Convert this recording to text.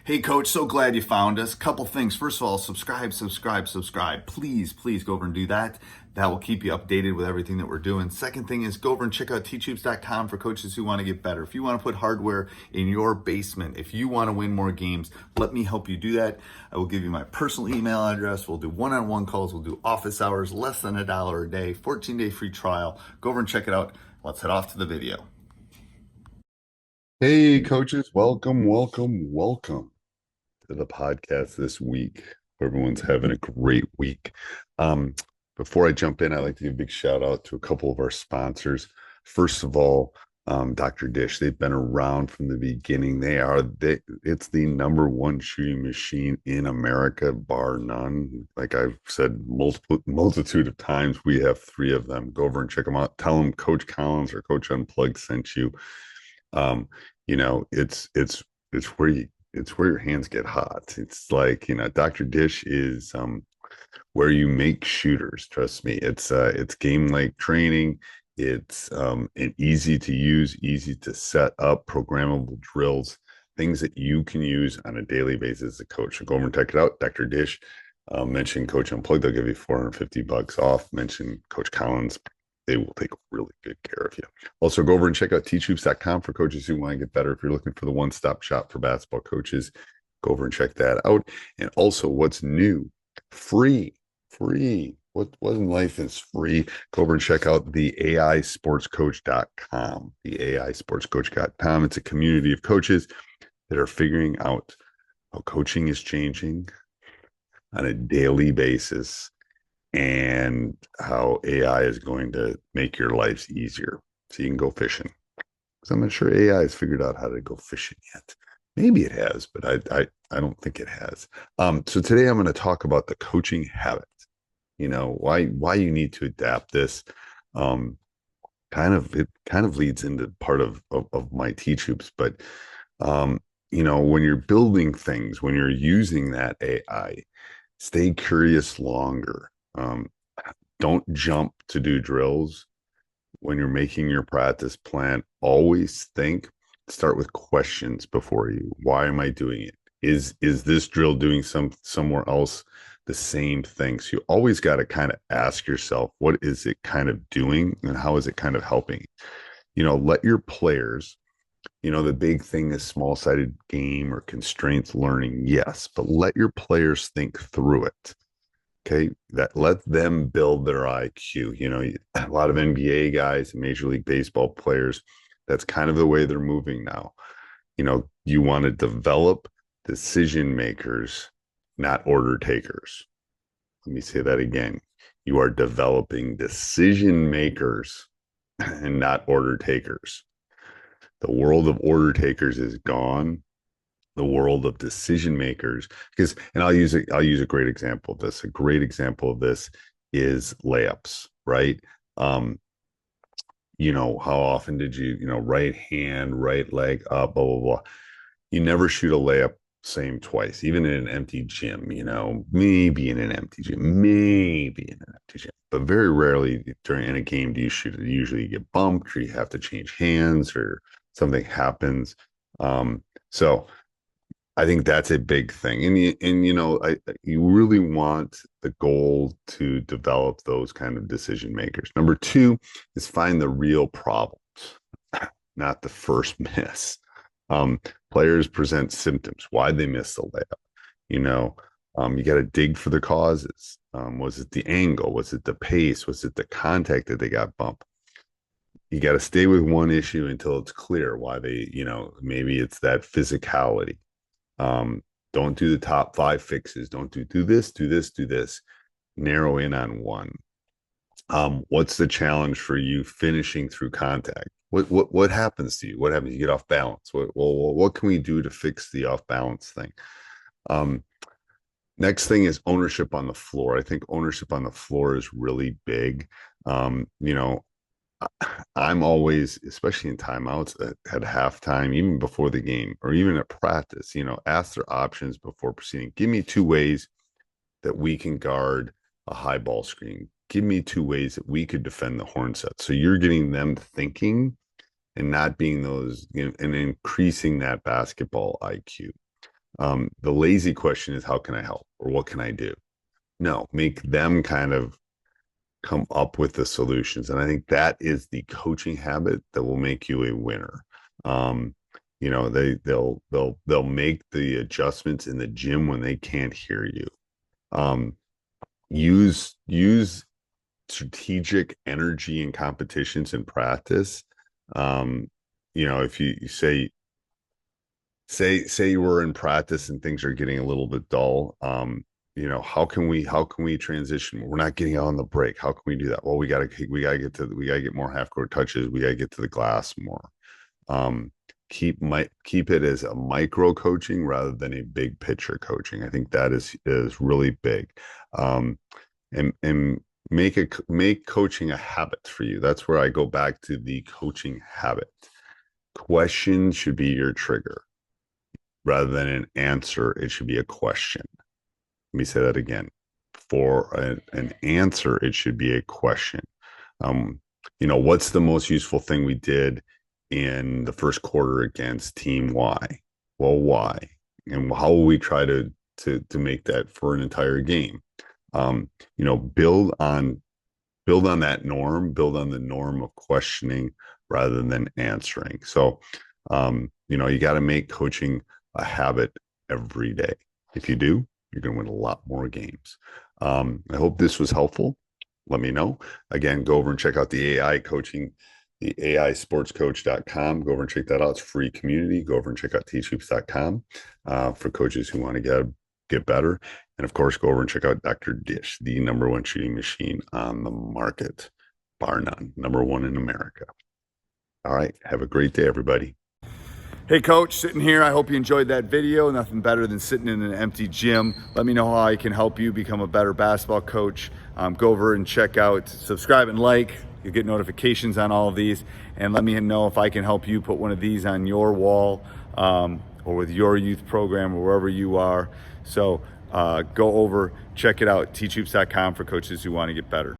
Hey, Coach, so glad you found us. Couple things. First of all, subscribe. Please go over and do that. That will keep you updated with everything that we're doing. Second thing is go over and check out teachhoops.com for coaches who want to get better. If you want to put hardware in your basement, if you want to win more games, let me help you do that. I will give you my personal email address. We'll do one-on-one calls. We'll do office hours, less than $1 a day, 14-day free trial. Go over and check it out. Let's head off to the video. Hey, coaches, welcome to the podcast this week. Everyone's having a great week. Um, Before I jump in, I'd like to give a big shout out to a couple of our sponsors. First of all, Dr. Dish. They've been around from the beginning. It's the number one shooting machine in America, bar none. Like I've said multitude of times, we have three of them. Go over and check them out. Tell them Coach Collins or Coach Unplugged sent you. um it's where your hands get hot. It's like, Dr. Dish is where you make shooters. Trust me, it's game like training. It's an easy to use, easy to set up, programmable drills, things that you can use on a daily basis as a coach. So go over and check it out. Dr. Dish, mention Coach Unplugged, they'll give you $450 off. Mention Coach Collins, they will take really good care of you. Also, go over and check out teachhoops.com for coaches who want to get better. If you're looking for the one-stop shop for basketball coaches, go over and check that out. And also, what's new? Free. What wasn't life is free. Go over and check out the AIsportscoach.com. The AIsportscoach.com. It's a community of coaches that are figuring out how coaching is changing on a daily basis and how AI is going to make your lives easier so you can go fishing. Because I'm not sure AI has figured out how to go fishing yet. Maybe it has, but I don't think it has. So today I'm going to talk about the coaching habit. Why you need to adapt this. It kind of leads into part of my teach hoops, but when you're building things, when you're using that AI, stay curious longer. Don't jump to do drills. When you're making your practice plan, always start with questions before you. Why am I doing it? Is this drill doing somewhere else the same thing? So you always got to kind of ask yourself, what is it kind of doing and how is it kind of helping? Let your players, the big thing is small-sided game or constraints learning. Yes, but let your players think through it. Okay, that let them build their IQ. A lot of NBA guys and Major League Baseball players, that's kind of the way they're moving now. You want to develop decision makers, not order takers. Let me say that again. You are developing decision makers and not order takers. The world of order takers is gone. The world of decision makers, and I'll use a great example of this. A great example of this is layups, right? How often did right hand, right leg up, blah blah blah. You never shoot a layup same twice, even in an empty gym. Maybe in an empty gym, but very rarely during in a game do you shoot it. Usually you get bumped, or you have to change hands, or something happens. So I think that's a big thing. You really want the goal to develop those kind of decision makers. Number two is find the real problems, not the first miss. Players present symptoms, why they miss the layup. You got to dig for the causes. Was it the angle? Was it the pace? Was it the contact that they got bumped? You got to stay with one issue until it's clear why maybe it's that physicality. Don't do the top 5 fixes. Don't do this. Narrow in on one. What's the challenge for you finishing through contact? What happens to you? What happens? You get off balance. What can we do to fix the off balance thing? Next thing is ownership on the floor. I think ownership on the floor is really big. Um, you know, I'm always, especially in timeouts at halftime, even before the game, or even at practice, ask their options before proceeding. Give me 2 ways that we can guard a high ball screen. Give me 2 ways that we could defend the horn set. So you're getting them thinking and not being those, and increasing that basketball IQ. The lazy question is, how can I help, or what can I do? No, make them kind of come up with the solutions. And I think that is the coaching habit that will make you a winner. Um, they'll make the adjustments in the gym when they can't hear you. Um, use strategic energy in competitions and practice. Um, if you say you were in practice and things are getting a little bit dull, how can we transition? We're not getting out on the break. How can we do that? Well, we gotta get more half court touches. We gotta get to the glass more. um keep it as a micro coaching rather than a big picture coaching. I think that is really big. And make coaching a habit for you. That's where I go back to the coaching habit. Question should be your trigger rather than an answer. It should be a question. Let me say that again. For an answer, it should be a question. What's the most useful thing we did in the first quarter against team Y? Well, why? And how will we try to make that for an entire game? Um, you know, build on build on that norm, build on the norm of questioning rather than answering. So, you got to make coaching a habit every day. If you do, you're going to win a lot more games. I hope this was helpful. Let me know. Again, go over and check out the AI coaching, the AIsportscoach.com. Go over and check that out. It's free community. Go over and check out teachhoops.com for coaches who want to get better. And of course, go over and check out Dr. Dish, the number one shooting machine on the market, bar none, number one in America. All right. Have a great day, everybody. Hey coach, sitting here, I hope you enjoyed that video. Nothing better than sitting in an empty gym. Let me know how I can help you become a better basketball coach. Go over and check out, subscribe and like. You'll get notifications on all of these. And let me know if I can help you put one of these on your wall or with your youth program or wherever you are. So go over, check it out, teachhoops.com for coaches who want to get better.